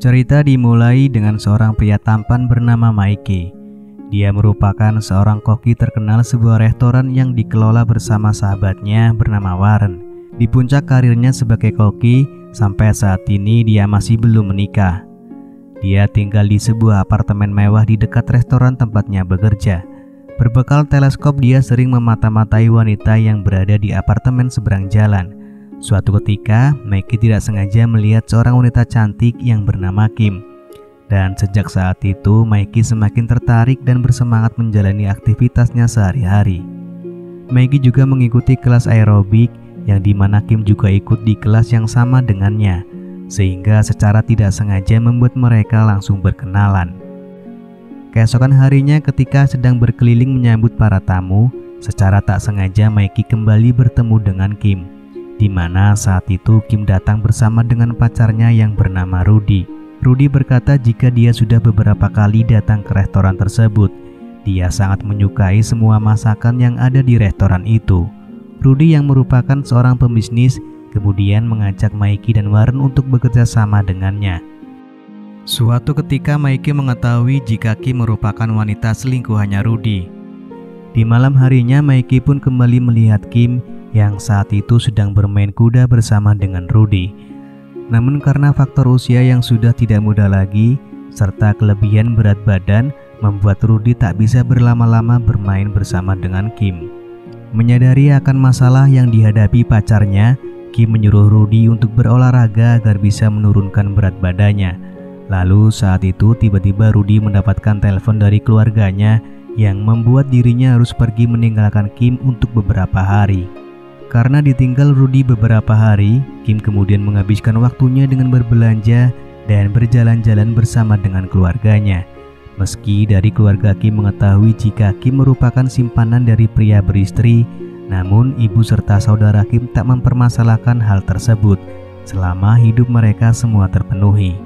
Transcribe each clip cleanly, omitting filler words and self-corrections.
Cerita dimulai dengan seorang pria tampan bernama Mikey. Dia merupakan seorang koki terkenal sebuah restoran yang dikelola bersama sahabatnya bernama Warren. Di puncak karirnya sebagai koki, sampai saat ini dia masih belum menikah. Dia tinggal di sebuah apartemen mewah di dekat restoran tempatnya bekerja. Berbekal teleskop, dia sering memata-matai wanita yang berada di apartemen seberang jalan. Suatu ketika, Mikey tidak sengaja melihat seorang wanita cantik yang bernama Kim. Dan sejak saat itu, Mikey semakin tertarik dan bersemangat menjalani aktivitasnya sehari-hari. Mikey juga mengikuti kelas aerobik, yang dimana Kim juga ikut di kelas yang sama dengannya, sehingga secara tidak sengaja membuat mereka langsung berkenalan. Keesokan harinya ketika sedang berkeliling menyambut para tamu, secara tak sengaja Mikey kembali bertemu dengan Kim, di mana saat itu Kim datang bersama dengan pacarnya yang bernama Rudy. Rudy berkata jika dia sudah beberapa kali datang ke restoran tersebut. Dia sangat menyukai semua masakan yang ada di restoran itu. Rudy yang merupakan seorang pembisnis kemudian mengajak Mikey dan Warren untuk bekerja sama dengannya. Suatu ketika Mikey mengetahui jika Kim merupakan wanita selingkuhannya Rudy. Di malam harinya Mikey pun kembali melihat Kim yang saat itu sedang bermain kuda bersama dengan Rudy. Namun karena faktor usia yang sudah tidak muda lagi serta kelebihan berat badan membuat Rudy tak bisa berlama-lama bermain bersama dengan Kim. Menyadari akan masalah yang dihadapi pacarnya, Kim menyuruh Rudy untuk berolahraga agar bisa menurunkan berat badannya. Lalu saat itu tiba-tiba Rudy mendapatkan telepon dari keluarganya yang membuat dirinya harus pergi meninggalkan Kim untuk beberapa hari. Karena ditinggal Rudy beberapa hari, Kim kemudian menghabiskan waktunya dengan berbelanja dan berjalan-jalan bersama dengan keluarganya. Meski dari keluarga Kim mengetahui jika Kim merupakan simpanan dari pria beristri, namun ibu serta saudara Kim tak mempermasalahkan hal tersebut selama hidup mereka semua terpenuhi.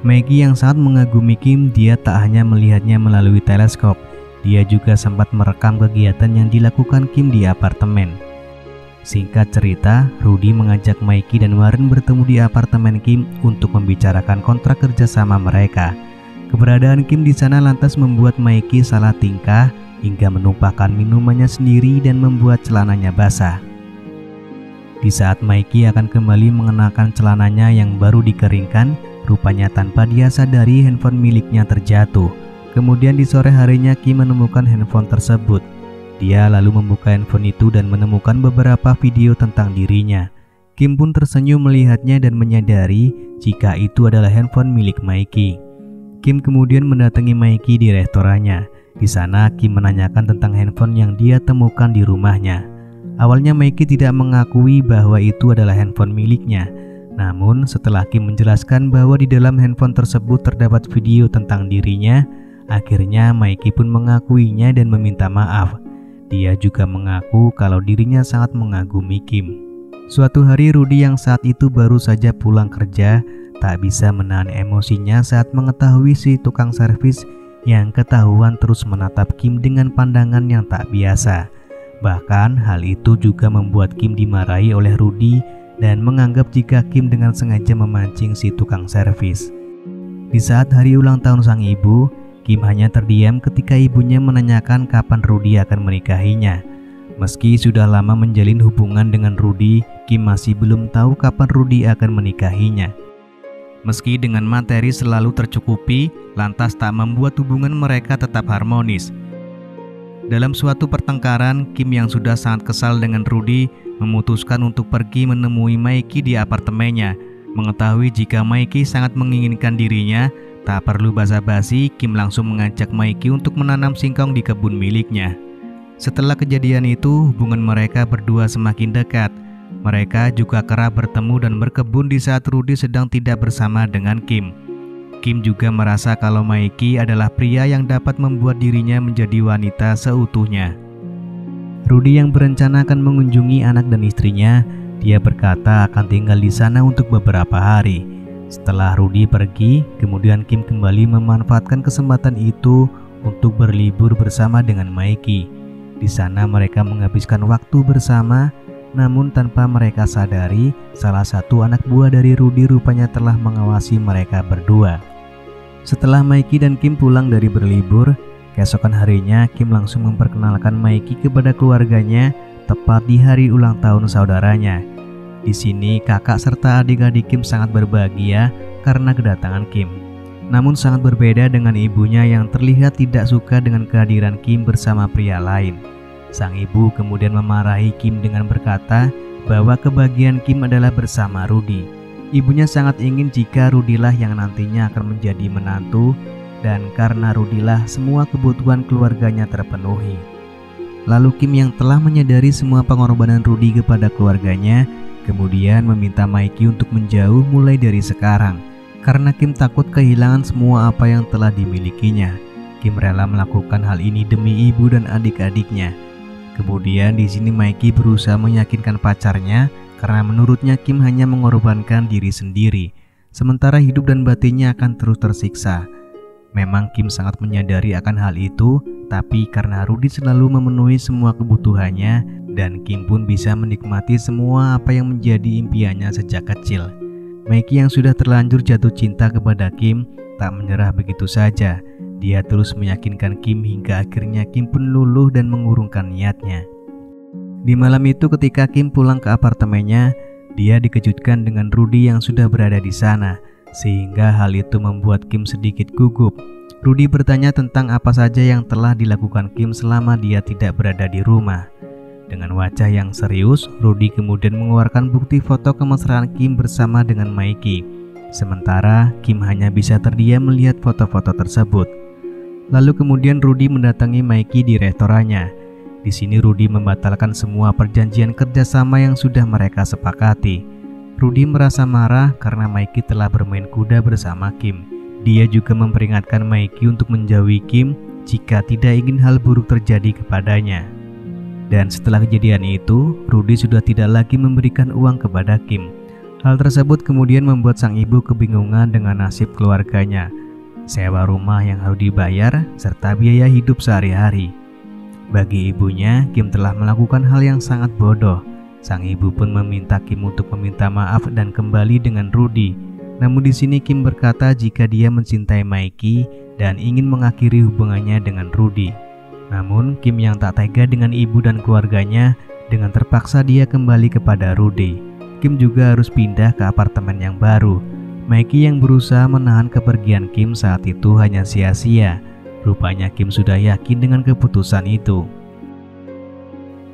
Mikey yang sangat mengagumi Kim, dia tak hanya melihatnya melalui teleskop, dia juga sempat merekam kegiatan yang dilakukan Kim di apartemen. Singkat cerita, Rudy mengajak Mikey dan Warren bertemu di apartemen Kim untuk membicarakan kontrak kerjasama mereka. Keberadaan Kim di sana lantas membuat Mikey salah tingkah hingga menumpahkan minumannya sendiri dan membuat celananya basah. Di saat Mikey akan kembali mengenakan celananya yang baru dikeringkan, rupanya tanpa dia sadari handphone miliknya terjatuh. Kemudian di sore harinya Kim menemukan handphone tersebut. Dia lalu membuka handphone itu dan menemukan beberapa video tentang dirinya. Kim pun tersenyum melihatnya dan menyadari jika itu adalah handphone milik Mikey. Kim kemudian mendatangi Mikey di restorannya. Di sana Kim menanyakan tentang handphone yang dia temukan di rumahnya. Awalnya Mikey tidak mengakui bahwa itu adalah handphone miliknya. Namun setelah Kim menjelaskan bahwa di dalam handphone tersebut terdapat video tentang dirinya, akhirnya Mikey pun mengakuinya dan meminta maaf. Dia juga mengaku kalau dirinya sangat mengagumi Kim. Suatu hari Rudy yang saat itu baru saja pulang kerja tak bisa menahan emosinya saat mengetahui si tukang servis yang ketahuan terus menatap Kim dengan pandangan yang tak biasa. Bahkan hal itu juga membuat Kim dimarahi oleh Rudy dan menganggap jika Kim dengan sengaja memancing si tukang servis. Di saat hari ulang tahun sang ibu, Kim hanya terdiam ketika ibunya menanyakan kapan Rudy akan menikahinya. Meski sudah lama menjalin hubungan dengan Rudy, Kim masih belum tahu kapan Rudy akan menikahinya. Meski dengan materi selalu tercukupi, lantas tak membuat hubungan mereka tetap harmonis. Dalam suatu pertengkaran, Kim yang sudah sangat kesal dengan Rudy memutuskan untuk pergi menemui Mikey di apartemennya. Mengetahui jika Mikey sangat menginginkan dirinya, tak perlu basa-basi, Kim langsung mengajak Mikey untuk menanam singkong di kebun miliknya. Setelah kejadian itu, hubungan mereka berdua semakin dekat. Mereka juga kerap bertemu dan berkebun di saat Rudy sedang tidak bersama dengan Kim. Kim juga merasa kalau Mikey adalah pria yang dapat membuat dirinya menjadi wanita seutuhnya. Rudy yang berencana akan mengunjungi anak dan istrinya, dia berkata akan tinggal di sana untuk beberapa hari. Setelah Rudy pergi, kemudian Kim kembali memanfaatkan kesempatan itu untuk berlibur bersama dengan Mikey. Di sana mereka menghabiskan waktu bersama Namun tanpa mereka sadari, salah satu anak buah dari Rudy rupanya telah mengawasi mereka berdua. Setelah Mikey dan Kim pulang dari berlibur, keesokan harinya Kim langsung memperkenalkan Mikey kepada keluarganya tepat di hari ulang tahun saudaranya. Di sini kakak serta adik-adik Kim sangat berbahagia karena kedatangan Kim. Namun sangat berbeda dengan ibunya yang terlihat tidak suka dengan kehadiran Kim bersama pria lain. Sang ibu kemudian memarahi Kim dengan berkata bahwa kebahagiaan Kim adalah bersama Rudy. Ibunya sangat ingin jika Rudy-lah yang nantinya akan menjadi menantu, dan karena Rudy-lah semua kebutuhan keluarganya terpenuhi. Lalu Kim yang telah menyadari semua pengorbanan Rudy kepada keluarganya, kemudian meminta Mikey untuk menjauh mulai dari sekarang, karena Kim takut kehilangan semua apa yang telah dimilikinya. Kim rela melakukan hal ini demi ibu dan adik-adiknya. Kemudian di sini Mikey berusaha meyakinkan pacarnya karena menurutnya Kim hanya mengorbankan diri sendiri, sementara hidup dan batinnya akan terus tersiksa. Memang Kim sangat menyadari akan hal itu, tapi karena Rudy selalu memenuhi semua kebutuhannya dan Kim pun bisa menikmati semua apa yang menjadi impiannya sejak kecil. Mikey yang sudah terlanjur jatuh cinta kepada Kim tak menyerah begitu saja. Dia terus meyakinkan Kim hingga akhirnya Kim pun luluh dan mengurungkan niatnya. Di malam itu ketika Kim pulang ke apartemennya, dia dikejutkan dengan Rudy yang sudah berada di sana, sehingga hal itu membuat Kim sedikit gugup. Rudy bertanya tentang apa saja yang telah dilakukan Kim selama dia tidak berada di rumah. Dengan wajah yang serius, Rudy kemudian mengeluarkan bukti foto kemesraan Kim bersama dengan Mikey. Sementara Kim hanya bisa terdiam melihat foto-foto tersebut. Lalu kemudian Rudy mendatangi Mikey di restorannya. Di sini Rudy membatalkan semua perjanjian kerjasama yang sudah mereka sepakati. Rudy merasa marah karena Mikey telah bermain kuda bersama Kim. Dia juga memperingatkan Mikey untuk menjauhi Kim jika tidak ingin hal buruk terjadi kepadanya. Dan setelah kejadian itu, Rudy sudah tidak lagi memberikan uang kepada Kim. Hal tersebut kemudian membuat sang ibu kebingungan dengan nasib keluarganya, sewa rumah yang harus dibayar, serta biaya hidup sehari-hari. Bagi ibunya, Kim telah melakukan hal yang sangat bodoh. Sang ibu pun meminta Kim untuk meminta maaf dan kembali dengan Rudy. Namun di sini Kim berkata jika dia mencintai Mikey dan ingin mengakhiri hubungannya dengan Rudy. Namun Kim yang tak tega dengan ibu dan keluarganya, dengan terpaksa dia kembali kepada Rudy. Kim juga harus pindah ke apartemen yang baru. Mikey yang berusaha menahan kepergian Kim saat itu hanya sia-sia. Rupanya Kim sudah yakin dengan keputusan itu.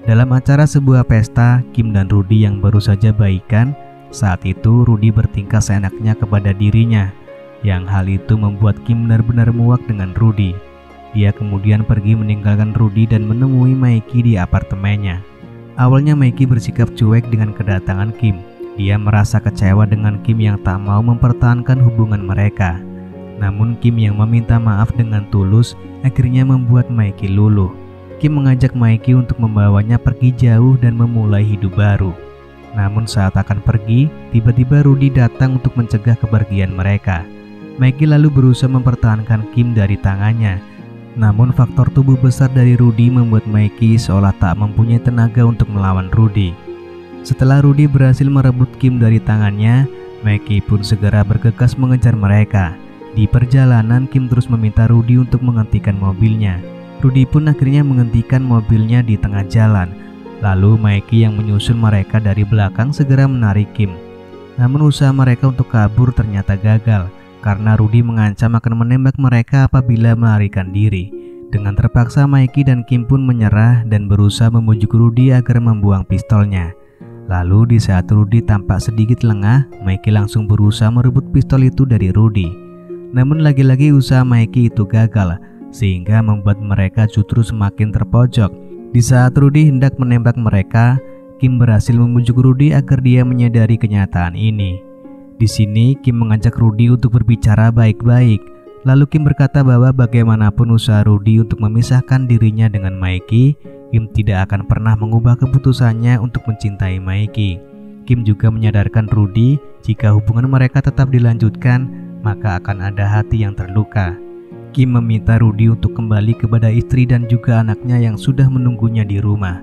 Dalam acara sebuah pesta, Kim dan Rudy yang baru saja baikan, saat itu Rudy bertingkah seenaknya kepada dirinya, yang hal itu membuat Kim benar-benar muak dengan Rudy. Dia kemudian pergi meninggalkan Rudy dan menemui Mikey di apartemennya. Awalnya Mikey bersikap cuek dengan kedatangan Kim. Dia merasa kecewa dengan Kim yang tak mau mempertahankan hubungan mereka. Namun Kim yang meminta maaf dengan tulus akhirnya membuat Mikey luluh. Kim mengajak Mikey untuk membawanya pergi jauh dan memulai hidup baru. Namun saat akan pergi, tiba-tiba Rudy datang untuk mencegah kepergian mereka. Mikey lalu berusaha mempertahankan Kim dari tangannya. Namun faktor tubuh besar dari Rudy membuat Mikey seolah tak mempunyai tenaga untuk melawan Rudy. Setelah Rudy berhasil merebut Kim dari tangannya, Mikey pun segera bergegas mengejar mereka. Di perjalanan, Kim terus meminta Rudy untuk menghentikan mobilnya. Rudy pun akhirnya menghentikan mobilnya di tengah jalan. Lalu Mikey yang menyusul mereka dari belakang segera menarik Kim. Namun usaha mereka untuk kabur ternyata gagal, karena Rudy mengancam akan menembak mereka apabila melarikan diri. Dengan terpaksa Mikey dan Kim pun menyerah dan berusaha membujuk Rudy agar membuang pistolnya. Lalu di saat Rudy tampak sedikit lengah, Mikey langsung berusaha merebut pistol itu dari Rudy. Namun lagi-lagi usaha Mikey itu gagal, sehingga membuat mereka justru semakin terpojok. Di saat Rudy hendak menembak mereka, Kim berhasil membujuk Rudy agar dia menyadari kenyataan ini. Di sini Kim mengajak Rudy untuk berbicara baik-baik. Lalu Kim berkata bahwa bagaimanapun usaha Rudy untuk memisahkan dirinya dengan Mikey, Kim tidak akan pernah mengubah keputusannya untuk mencintai Mikey. Kim juga menyadarkan Rudy jika hubungan mereka tetap dilanjutkan, maka akan ada hati yang terluka. Kim meminta Rudy untuk kembali kepada istri dan juga anaknya yang sudah menunggunya di rumah.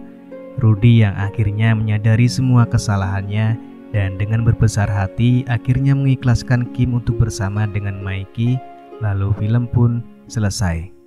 Rudy yang akhirnya menyadari semua kesalahannya dan dengan berbesar hati akhirnya mengikhlaskan Kim untuk bersama dengan Mikey, lalu film pun selesai.